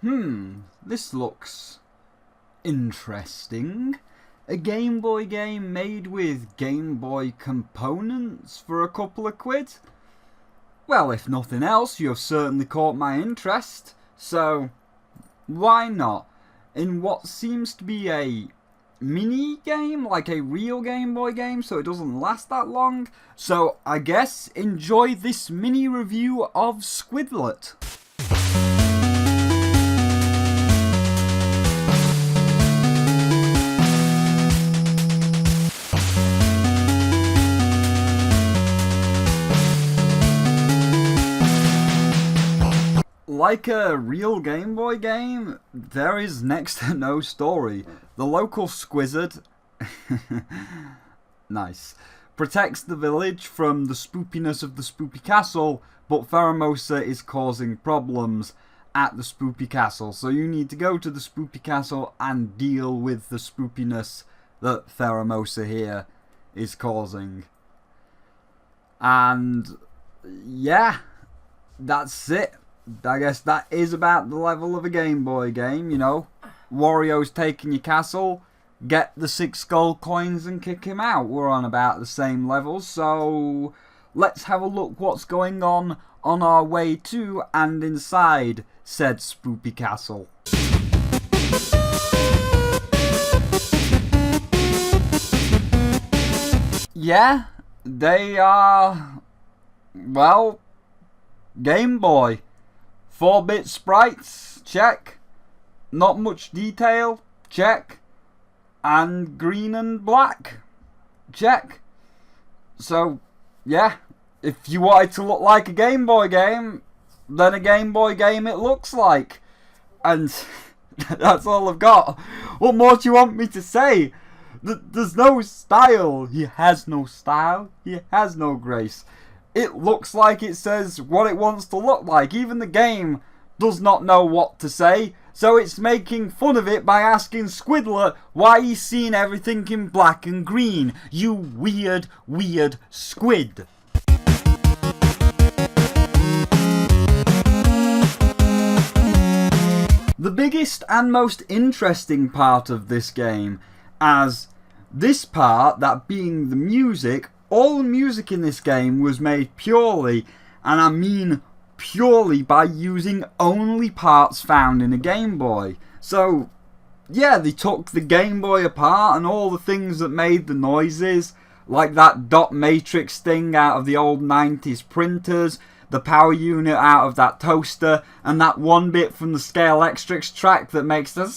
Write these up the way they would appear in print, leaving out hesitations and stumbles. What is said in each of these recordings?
This looks interesting. A Game Boy game made with Game Boy components for a couple of quid? Well, if nothing else, you have certainly caught my interest, so why not? In what seems to be a mini game, like a real Game Boy game, so it doesn't last that long. So I guess enjoy this mini review of Squidlit. Like a real Game Boy game, there is next to no story. The local Squizzard nice, protects the village from the spoopiness of the Spoopy Castle, but Pheromosa is causing problems at the Spoopy Castle. So you need to go to the Spoopy Castle and deal with the spoopiness that Pheromosa here is causing. And yeah, that's it. I guess that is about the level of a Game Boy game, you know. Wario's taking your castle, get the 6 gold coins and kick him out. We're on about the same level, so let's have a look what's going on our way to and inside said Spoopy Castle. Yeah, they are, well, Game Boy. 4-bit sprites, check. Not much detail, check. And green and black, check. So, yeah, if you want it to look like a Game Boy game, then a Game Boy game it looks like. And that's all I've got. What more do you want me to say? There's no style. He has no style. He has no grace. It looks like it says what it wants to look like. Even the game does not know what to say, so it's making fun of it by asking Squidlit why he's seen everything in black and green. You weird, weird squid. The biggest and most interesting part of this game, as this part, that being the music, all the music in this game was made purely, and I mean purely, by using only parts found in a Game Boy. So, yeah, they took the Game Boy apart and all the things that made the noises, like that dot matrix thing out of the old 90s printers, the power unit out of that toaster, and that one bit from the Scale Extrix track that makes the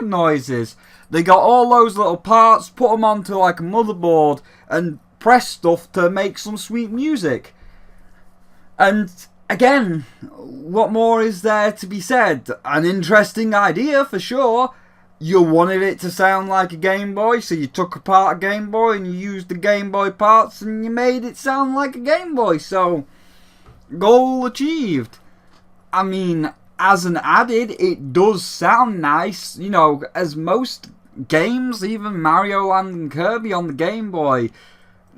noises. They got all those little parts, put them onto like a motherboard, and press stuff to make some sweet music. And again, what more is there to be said? An interesting idea for sure. You wanted it to sound like a Game Boy, so you took apart a Game Boy and you used the Game Boy parts and you made it sound like a Game Boy. So, goal achieved. I mean, as an added, it does sound nice. You know, as most games, even Mario Land and Kirby on the Game Boy,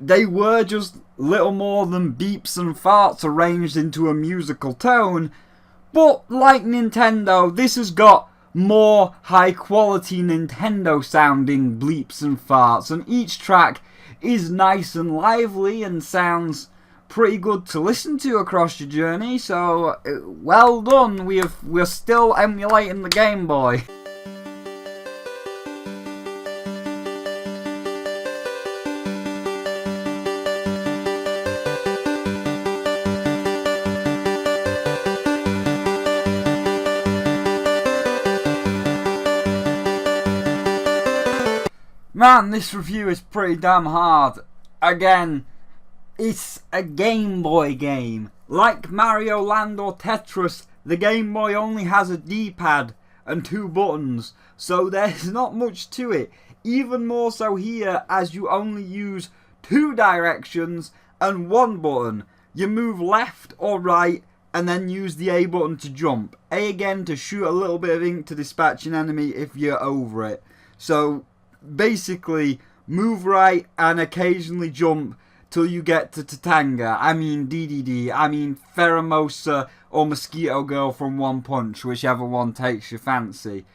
they were just little more than beeps and farts arranged into a musical tone. But like Nintendo, this has got more high quality Nintendo sounding bleeps and farts, and each track is nice and lively and sounds pretty good to listen to across your journey. So well done, we're still emulating the Game Boy. Man, this review is pretty damn hard. Again, it's a Game Boy game. Like Mario Land or Tetris, the Game Boy only has a D-pad and 2 buttons, so there's not much to it. Even more so here, as you only use 2 directions and 1 button. You move left or right and then use the A button to jump. A again to shoot a little bit of ink to dispatch an enemy if you're over it. So basically, move right and occasionally jump till you get to Tatanga. I mean DDD. I mean Pheromosa or Mosquito Girl from One Punch, whichever one takes your fancy.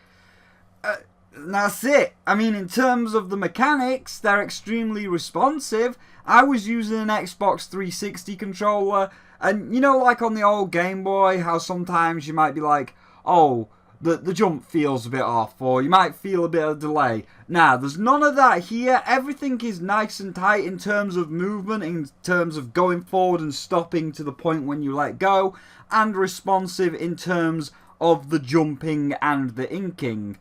That's it. I mean, in terms of the mechanics, they're extremely responsive. I was using an Xbox 360 controller, and you know, like on the old Game Boy, how sometimes you might be like, oh, the jump feels a bit off, or you might feel a bit of delay. Nah, there's none of that here. Everything is nice and tight in terms of movement, in terms of going forward and stopping to the point when you let go, and responsive in terms of the jumping and the inking.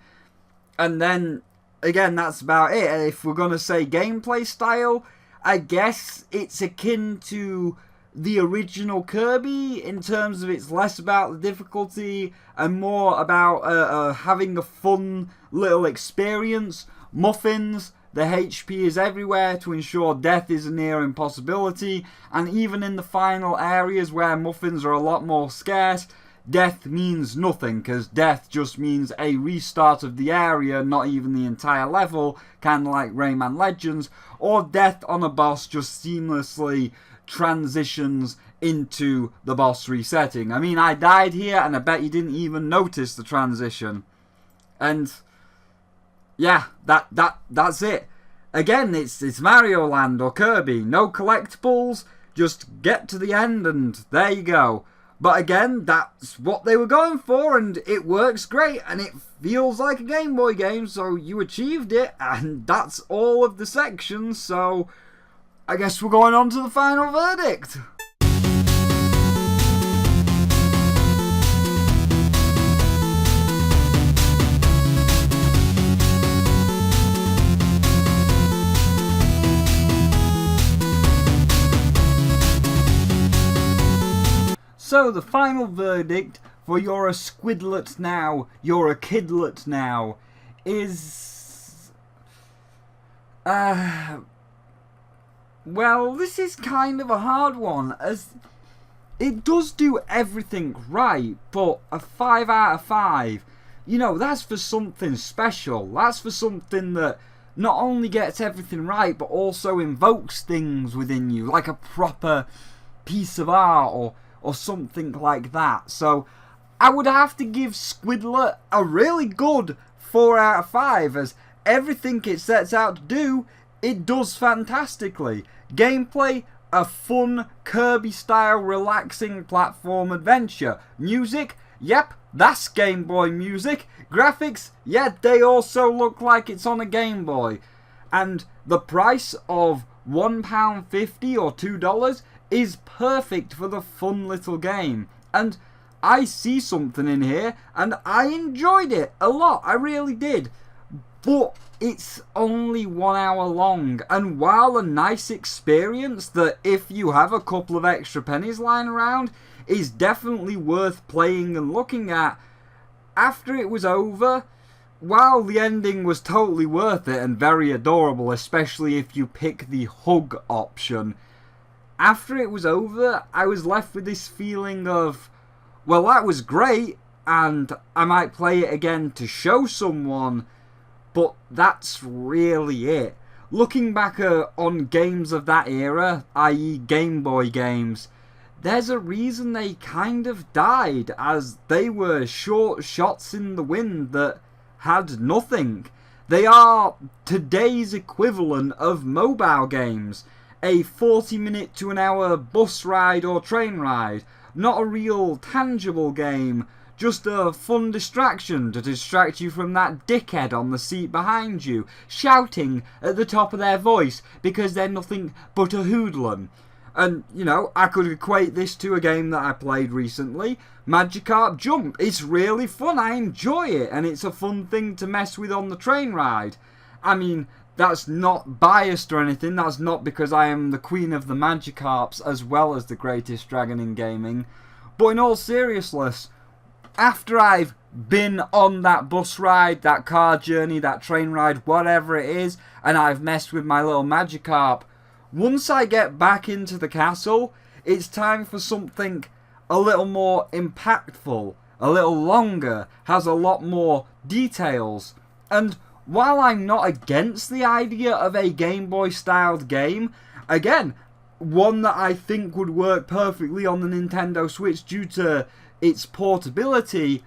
And then, again, that's about it. If we're going to say gameplay style, I guess it's akin to the original Kirby in terms of it's less about the difficulty and more about having a fun little experience. Muffins, the HP is everywhere to ensure death is a near impossibility, and even in the final areas where muffins are a lot more scarce, death means nothing, because death just means a restart of the area, not even the entire level, kind of like Rayman Legends, or death on a boss just seamlessly transitions into the boss resetting. I mean, I died here, and I bet you didn't even notice the transition. And yeah, that's it. Again, it's Mario Land or Kirby. No collectibles, just get to the end, and there you go. But again, that's what they were going for, and it works great, and it feels like a Game Boy game, so you achieved it, and that's all of the sections, so I guess we're going on to the final verdict. So the final verdict for you're a Squidlit now, you're a kidlit now, is... well, this is kind of a hard one, as it does do everything right, but a 5 out of 5, you know, that's for something special. That's for something that not only gets everything right, but also invokes things within you, like a proper piece of art, or something like that. So I would have to give Squidlit a really good 4 out of 5, as everything it sets out to do, it does fantastically. Gameplay, a fun Kirby-style relaxing platform adventure. Music, yep, that's Game Boy music. Graphics, yeah, they also look like it's on a Game Boy. And the price of £1.50 or $2 is perfect for the fun little game. And I see something in here, and I enjoyed it a lot, I really did. But it's only 1 hour long, and while a nice experience that if you have a couple of extra pennies lying around is definitely worth playing and looking at, after it was over, while the ending was totally worth it and very adorable, especially if you pick the hug option, after it was over, I was left with this feeling of, well, that was great, and I might play it again to show someone, but that's really it. Looking back on games of that era, i.e. Game Boy games, there's a reason they kind of died, as they were short shots in the wind that had nothing. They are today's equivalent of mobile games. A 40-minute to an hour bus ride or train ride. Not a real tangible game, just a fun distraction to distract you from that dickhead on the seat behind you, shouting at the top of their voice because they're nothing but a hoodlum. And, you know, I could equate this to a game that I played recently, Magikarp Jump. It's really fun, I enjoy it, and it's a fun thing to mess with on the train ride. I mean, that's not biased or anything, that's not because I am the queen of the Magikarps as well as the greatest dragon in gaming. But in all seriousness, after I've been on that bus ride, that car journey, that train ride, whatever it is, and I've messed with my little Magikarp, once I get back into the castle, it's time for something a little more impactful, a little longer, has a lot more details. And while I'm not against the idea of a Game Boy styled game, again, one that I think would work perfectly on the Nintendo Switch due to its portability,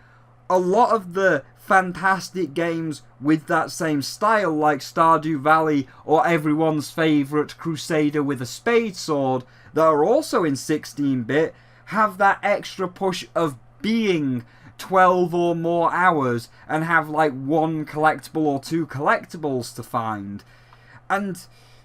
a lot of the fantastic games with that same style, like Stardew Valley or everyone's favourite Crusader with a spade sword, that are also in 16-bit, have that extra push of being 12 or more hours and have like one collectible or two collectibles to find. And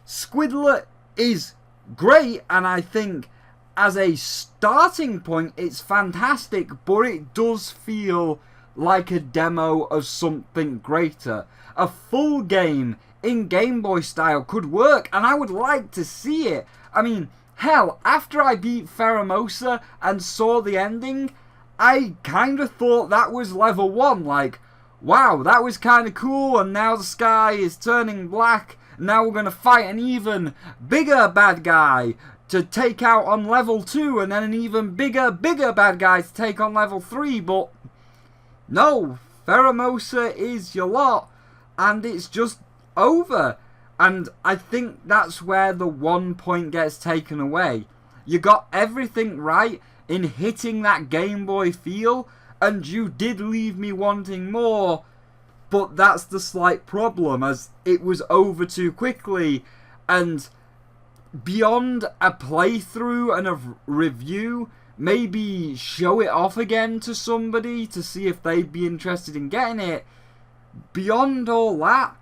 Squidlit is great, and I think as a starting point it's fantastic, but it does feel like a demo of something greater. A full game in Game Boy style could work, and I would like to see it. I mean, hell, after I beat Pheromosa and saw the ending, I kind of thought that was level 1. Like, wow, that was kind of cool, and now the sky is turning black. Now we're going to fight an even bigger bad guy to take out on level 2, and then an even bigger bad guy to take on level 3, but no, Pheromosa is your lot, and it's just over. And I think that's where the 1 point gets taken away. You got everything right in hitting that Game Boy feel, and you did leave me wanting more, but that's the slight problem, as it was over too quickly, and beyond a playthrough and a review, maybe show it off again to somebody to see if they'd be interested in getting it. Beyond all that,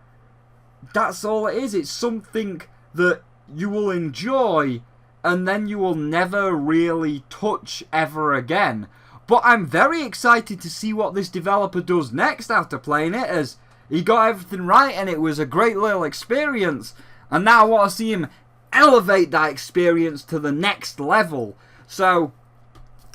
that's all it is. It's something that you will enjoy and then you will never really touch ever again. But I'm very excited to see what this developer does next after playing it, as he got everything right and it was a great little experience, and now I want to see him elevate that experience to the next level. So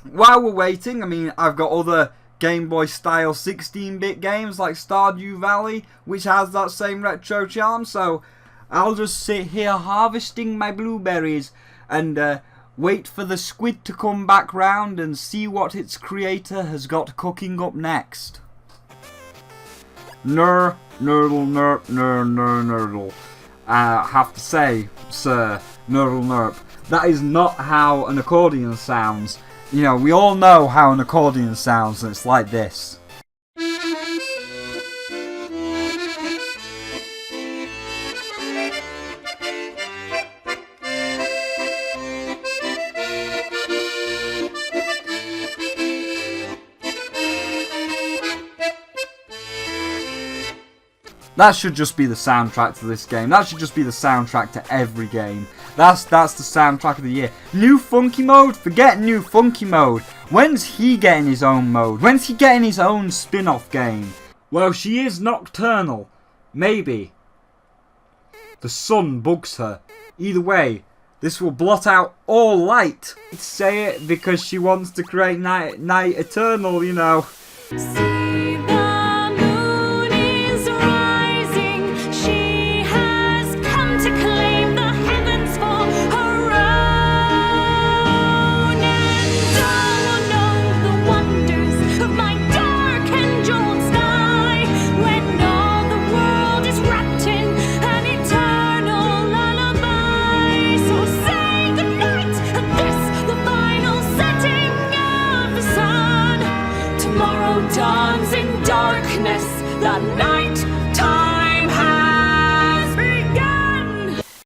while we're waiting, I mean, I've got other Game Boy style 16-bit games like Stardew Valley, which has that same retro charm, so I'll just sit here harvesting my blueberries and wait for the squid to come back round and see what its creator has got cooking up next. Nerdle, nerdle. I have to say, sir, nerdle, that is not how an accordion sounds. You know, we all know how an accordion sounds, and it's like this. That should just be the soundtrack to this game. That should just be the soundtrack to every game. That's the soundtrack of the year. New Funky Mode? Forget New Funky Mode. When's he getting his own mode? When's he getting his own spin-off game? Well, she is nocturnal. Maybe. The sun bugs her. Either way, this will blot out all light. Say it because she wants to create night eternal, you know.